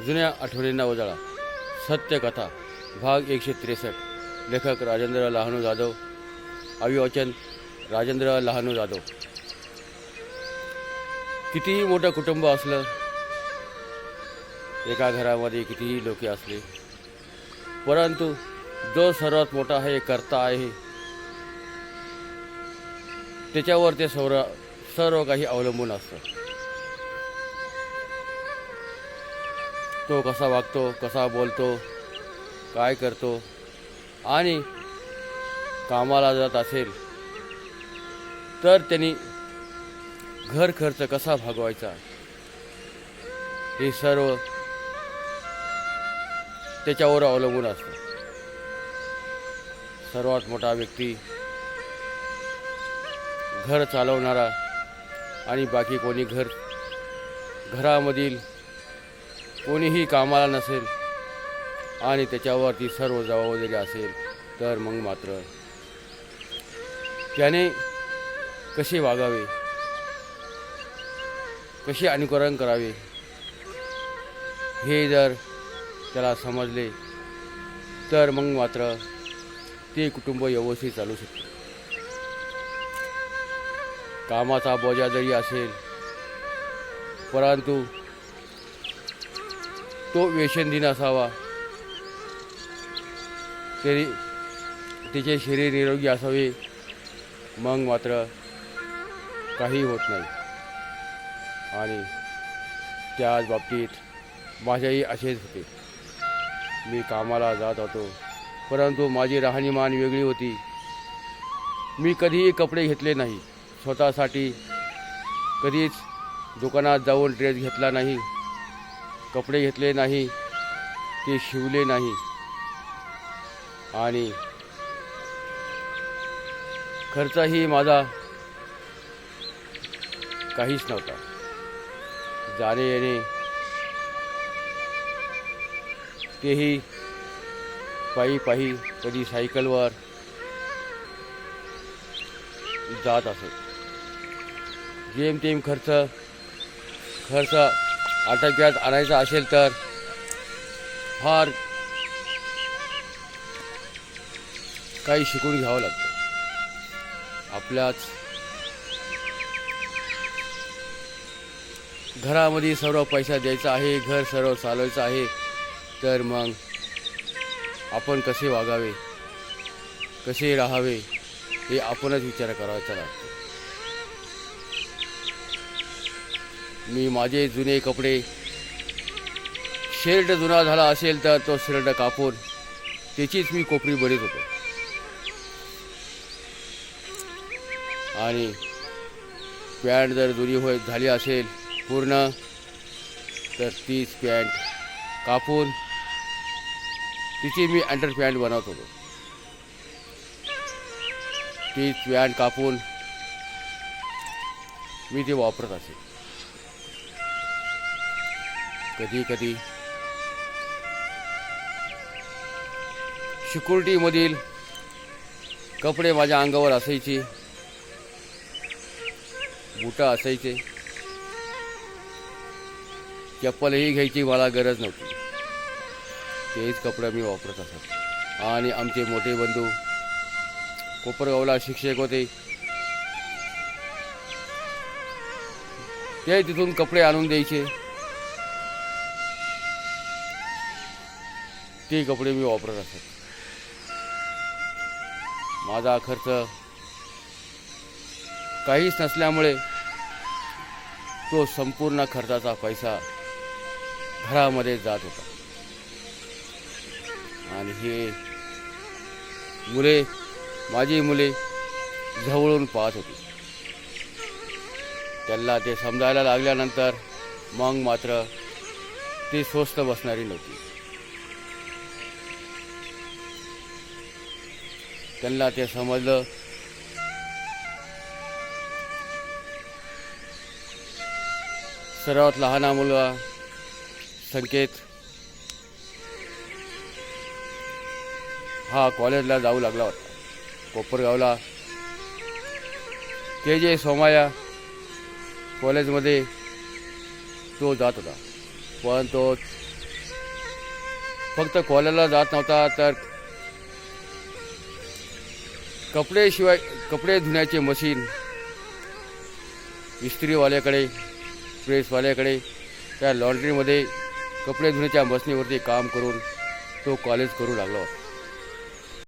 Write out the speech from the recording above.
जुन्या आठवणींना उजाळा. सत्यकथा भाग 163. लेखक राजेंद्र लहानू जाधव. अभिवाचन राजेंद्र लहानू जाधव. कितीही मोठं कुटुंब असलं, एका घरामध्ये कितीही लोके असले, परंतु जो सर्वात मोठा आहे, कर्ता आहे, त्याच्यावर ते सर्व काही अवलंबून असतं. तो कसा वागतो, कसा बोलतो, काय करतो आणि कामाला जात असेल तर त्यांनी घर खर्च कसा भागवायचा, हे सर्व त्याच्यावर अवलंबून असतं. सर्वात मोठा व्यक्ती घर चालवणारा आणि बाकी कोणी घरामधील कोणीही कामाला नसेल आणि त्याच्यावरती सर्व जबाबदारी असेल, तर मग मात्र त्याने कसे वागावे, कसे अनुकरण करावे, हे जर त्याला समजले तर मग मात्र ते कुटुंब व्यवस्थित चालू शकते. कामाचा बोजा जरी असेल, परंतु तो व्यसनहीन असावा, तरी तिचे शरीर निरोगी असावे, मग मात्र काही होत नाही. आणि त्याच बाबतीत माझ्याही असेच होते. मी कामाला जात होतो, परंतु माझी राहणीमान वेगळी होती. मी कधीही कपडे घेतले नाही स्वतःसाठी, कधीच दुकानात जाऊन ड्रेस घेतला नाही, कपडे घेतले नाही, ते शिवले नाही आणि खर्चही माझा काहीच नव्हता. जाणे येणे तेही पायी कधी सायकलवर जात असत. जेमतेम खर्च आटोक्यात आणायचा असेल तर फार काही शिकून घ्यावं लागतं. आपल्याच घरामध्ये सर्व पैसा द्यायचा आहे, घर सर्व चालवायचं आहे, तर मग आपण कसे वागावे, कसे राहावे, हे आपणच विचार करायचा लागतो. मी माझे जुने कपडे, शर्ट जुना झाला असेल तर तो शर्ट कापून त्याचीच मी कोपरी भरीत होतो. आणि पॅन्ट जर जुनी झाली असेल पूर्ण, तर तीच पॅन्ट कापून तिची मी अंडर पॅन्ट बनवत होतो. तीच पॅन्ट कापून मी ते वापरत असे. कधी सिक्युरिटीमधील कपडे माझ्या अंगावर असायचे, बुटं असायचे, चप्पलही घ्यायची मला गरज नव्हती. तेच कपडे मी वापरत असत. आणि आमचे मोठे बंधू कोपरगावला शिक्षक होते, ते तिथून कपडे आणून द्यायचे, ते कपडे मी वापरत असत. माझा खर्च काहीच नसल्यामुळे तो संपूर्ण खर्चाचा पैसा घरामध्ये जात होता. आणि हे माझी मुले जवळून पाहत होती. त्यांना ते समजायला लागल्यानंतर मग मात्र ती स्वस्त बसणारी नव्हती. त्यांना ते समजलं. सर्वात लहान मुलगा संकेत हा कॉलेजला जाऊ लागला होता कोपरगावला. KJ सोमाया कॉलेजमध्ये तो जात होता, पण तो फक्त कॉलेजला जात नव्हता, तर कपडे धुण्याचे मशीन इस्त्रीवाल्याकडे, प्रेसवाल्याकडे, त्या लॉन्ड्रीमध्ये कपडे धुण्याच्या मशीनीवरती काम करून तो कॉलेज करू लागला होता.